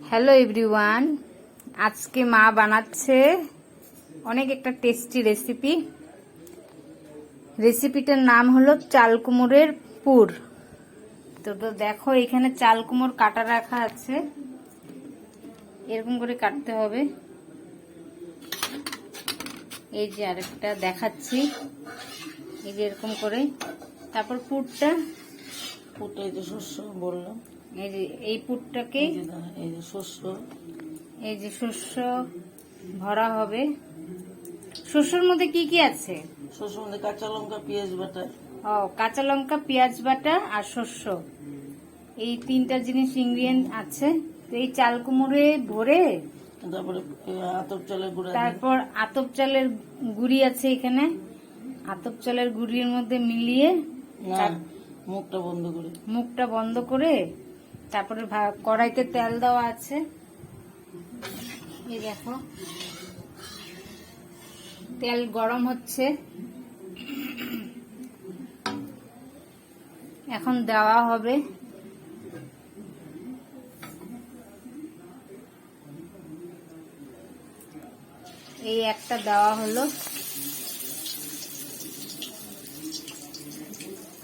Hello everyone, আজকে মা বানাচ্ছে অনেক একটা টেস্টি রেসিপিটার নাম হলো চাল কুমড়োর পুর। তো দেখো এখানে চাল কুমড়ো কাটা রাখা আছে, এরকম করে কাটতে হবে। এই যে আরেকটা দেখাচ্ছি, এই যে এরকম করে। তারপর পুরটা এই যে শস্য বললাম, এই যে এই পুরটাকে এই যে শস্য, এই যে শস্য ভরা হবে। শস্যর মধ্যে কি কি আছে? শস্যের মধ্যে কাঁচা লঙ্কা, পেঁয়াজ বাটা। ও, কাঁচা লঙ্কা, পেঁয়াজ বাটা আর শস্য, এই তিনটা জিনিস ইনগ্রিডিয়েন্ট আছে। তো এই চাল কুমড়ে ভরে তারপরে আতপ চালের গুঁড়া, তারপর আতপ চালের গুঁড়ি আছে এখানে। আতপ চালের গুঁড়ির মধ্যে মিলিয়ে মুখটা বন্ধ করে তারপরে কড়াইতে তেল দেওয়া আছে। এই দেখো তেল গরম হচ্ছে, এখন দেওয়া হবে এই একটা দেওয়া হলো,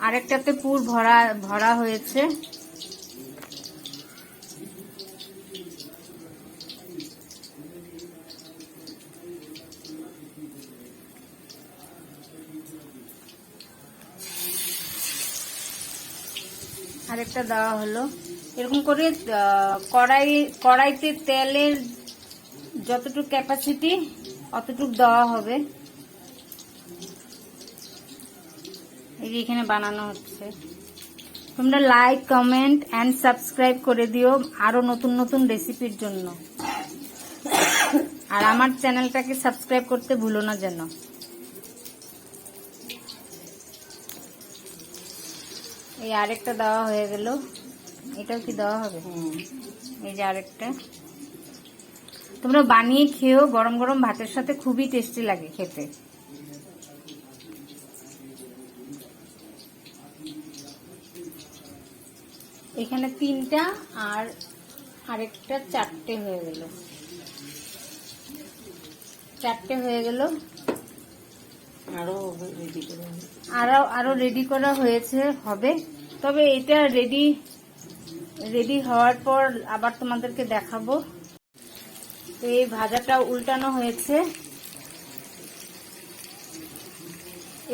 আরেকটাতে পুর ভরা হয়েছে। আরেকটা দেওয়া হলো, এরকম করে কড়াইতে তেলের যতটুকু ক্যাপাসিটি অতটুকু দেওয়া হবে। এই যে এখানে বানানো হচ্ছে। তোমরা লাইক, কমেন্ট এন্ড সাবস্ক্রাইব করে দিও আরো নতুন নতুন রেসিপির জন্য। আর আমার চ্যানেলটাকে সাবস্ক্রাইব করতে ভুলো না যেন। এই আরেকটা দেওয়া হয়ে গেল, এটাও কি দেওয়া হবে? এই যে আরেকটা। তোমরা বানিয়ে খেও, গরম গরম ভাতের সাথে খুবই টেস্টি লাগে খেতে। এখানে তিনটা আর আরেকটা চারটে হয়ে গেল, আরো রেডি করা হয়েছে হবে। তবে এটা রেডি হওয়ার পর আবার তোমাদেরকে দেখাবো। এই ভাজাটা উল্টানো হয়েছে,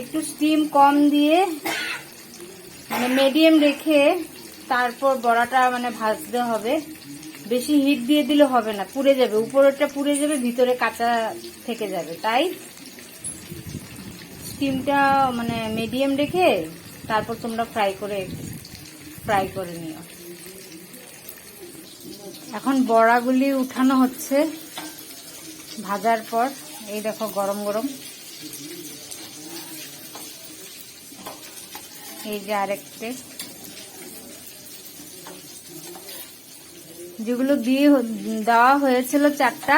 একটু স্টিম কম দিয়ে মানে মিডিয়াম রেখে তারপর বড়াটা মানে ভাজতে হবে। বেশি হিট দিয়ে দিলে হবে না, পুড়ে যাবে, উপরেরটা পুড়ে যাবে, ভিতরে কাঁচা থেকে যাবে। তাই স্টিমটা মানে মিডিয়াম রেখে তারপর তোমরা ফ্রাই করে নিও। এখন বড়াগুলি উঠানো হচ্ছে ভাজার পর। এই দেখো গরম গরম। এই যে আরেকটা, যেগুলো দেওয়া হয়েছিল চারটা,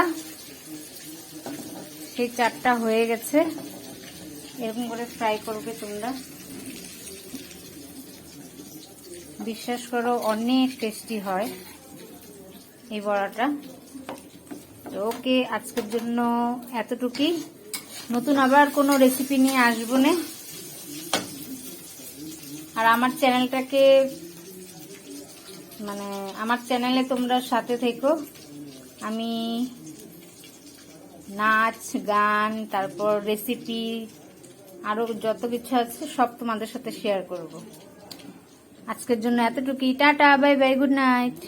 সেই চারটা হয়ে গেছে। এরকম করে ফ্রাই করবে তোমরা, বিশ্বাস করো অনেক টেস্টি হয় এই বড়াটা। ওকে, আজকের জন্য এতটুকুই। নতুন আবার কোনো রেসিপি নিয়ে আসবো না। আর আমার চ্যানেলটাকে মানে আমার চ্যানেলে তোমরা সাথে থেকো। আমি নাচ, গান, তারপর রেসিপি, আরো যত কিছু আছে সব তোমাদের সাথে শেয়ার করব। আজকের জন্য এতটুকুই। Tata, bye bye, good night.